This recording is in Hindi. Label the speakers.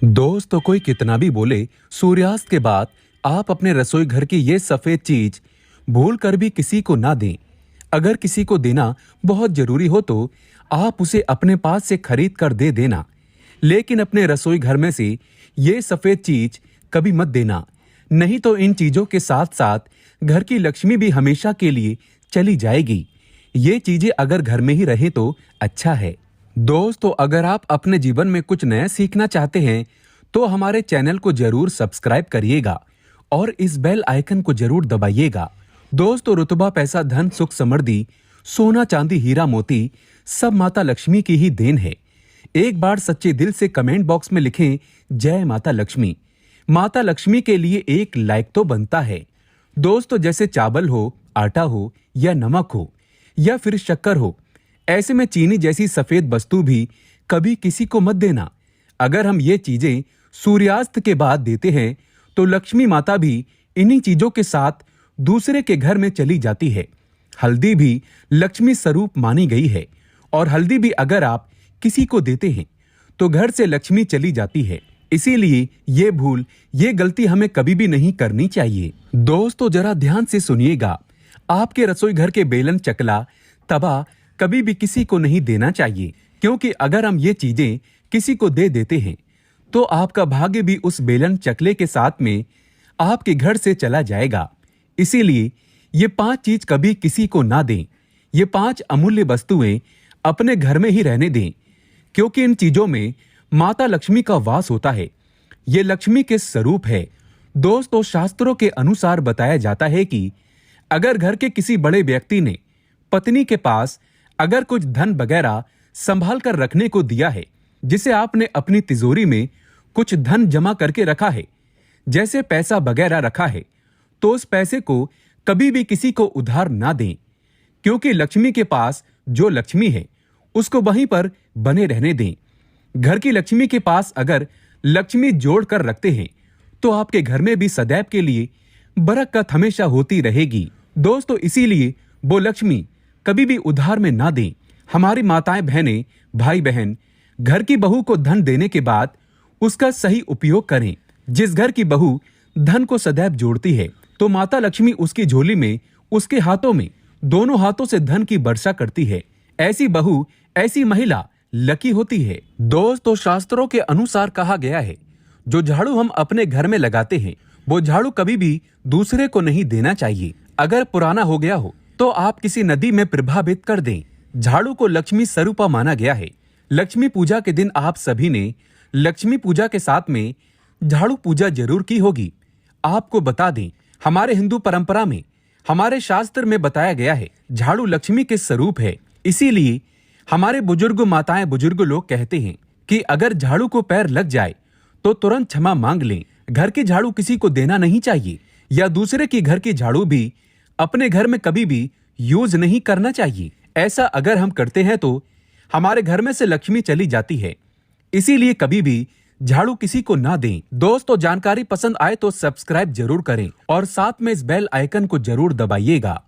Speaker 1: दोस्त, कोई कितना भी बोले, सूर्यास्त के बाद आप अपने रसोई घर की ये सफेद चीज भूल कर भी किसी को ना दें। अगर किसी को देना बहुत जरूरी हो तो आप उसे अपने पास से खरीद कर दे देना, लेकिन अपने रसोई घर में से ये सफेद चीज कभी मत देना। नहीं तो इन चीजों के साथ साथ घर की लक्ष्मी भी हमेशा के लिए चली जाएगी। ये चीजें अगर घर में ही रहे तो अच्छा है। दोस्तों, अगर आप अपने जीवन में कुछ नया सीखना चाहते हैं तो हमारे चैनल को जरूर सब्सक्राइब करिएगा और इस बेल आइकन को जरूर दबाइएगा। दोस्तों, रुतबा, पैसा, धन, सुख, समृद्धि, सोना, चांदी, हीरा, मोती सब माता लक्ष्मी की ही देन है। एक बार सच्चे दिल से कमेंट बॉक्स में लिखें जय माता लक्ष्मी। माता लक्ष्मी के लिए एक लाइक तो बनता है। दोस्तों, जैसे चावल हो, आटा हो या नमक हो या फिर शक्कर हो, ऐसे में चीनी जैसी सफेद वस्तु भी कभी किसी को मत देना। अगर हम ये चीजें सूर्यास्त के बाद देते हैं तो लक्ष्मी माता भी इन्हीं चीजों के साथ दूसरे के घर में चली जाती है। हल्दी भी लक्ष्मी स्वरूप मानी गई है और हल्दी भी अगर आप किसी को देते हैं तो घर से लक्ष्मी चली जाती है। इसीलिए ये गलती हमें कभी भी नहीं करनी चाहिए। दोस्तों, जरा ध्यान से सुनिएगा। आपके रसोई घर के बेलन, चकला, तवा कभी भी किसी को नहीं देना चाहिए, क्योंकि अगर हम ये चीजें किसी को दे देते हैं तो आपका भाग्य भी उस बेलन, चकले के साथ में आपके घर से चला जाएगा। इसीलिए ये 5 चीज कभी किसी को ना दें। ये 5 अमूल्य वस्तुएं अपने घर में ही रहने दें, क्योंकि इन चीजों में माता लक्ष्मी का वास होता है। ये लक्ष्मी के स्वरूप है। दोस्तों, शास्त्रों के अनुसार बताया जाता है कि अगर घर के किसी बड़े व्यक्ति ने पत्नी के पास अगर कुछ धन वगैरह संभाल कर रखने को दिया है, जिसे आपने अपनी तिजोरी में कुछ धन जमा करके रखा है, जैसे पैसा वगैरह रखा है, तो उस पैसे को कभी भी किसी को उधार ना दें, क्योंकि लक्ष्मी के पास जो लक्ष्मी है उसको वहीं पर बने रहने दें। घर की लक्ष्मी के पास अगर लक्ष्मी जोड़ कर रखते हैं तो आपके घर में भी सदैव के लिए बरकत हमेशा होती रहेगी। दोस्तों, इसीलिए वो लक्ष्मी कभी भी उधार में ना दें। हमारी माताएं, बहनें, भाई बहन घर की बहू को धन देने के बाद उसका सही उपयोग करें। जिस घर की बहू धन को सदैव जोड़ती है तो माता लक्ष्मी उसकी झोली में, उसके हाथों में, दोनों हाथों से धन की वर्षा करती है। ऐसी बहू, ऐसी महिला लकी होती है। दोस्तों, शास्त्रों के अनुसार कहा गया है, जो झाड़ू हम अपने घर में लगाते हैं वो झाड़ू कभी भी दूसरे को नहीं देना चाहिए। अगर पुराना हो गया हो तो आप किसी नदी में प्रभावित कर दें। झाड़ू को लक्ष्मी स्वरूपा माना गया है। लक्ष्मी पूजा के दिन आप सभी ने लक्ष्मी पूजा के साथ में झाड़ू पूजा जरूर की होगी। आपको बता दें, हमारे हिंदू परंपरा में, हमारे शास्त्र में बताया गया है, झाड़ू लक्ष्मी के स्वरूप है। इसीलिए हमारे बुजुर्ग, माताएं, बुजुर्ग लोग कहते हैं कि अगर झाड़ू को पैर लग जाए तो तुरंत क्षमा मांग लें। घर की झाड़ू किसी को देना नहीं चाहिए, या दूसरे की घर की झाड़ू भी अपने घर में कभी भी यूज नहीं करना चाहिए। ऐसा अगर हम करते हैं तो हमारे घर में से लक्ष्मी चली जाती है। इसीलिए कभी भी झाड़ू किसी को ना दें। दोस्तों, जानकारी पसंद आए तो सब्सक्राइब जरूर करें और साथ में इस बेल आइकन को जरूर दबाइएगा।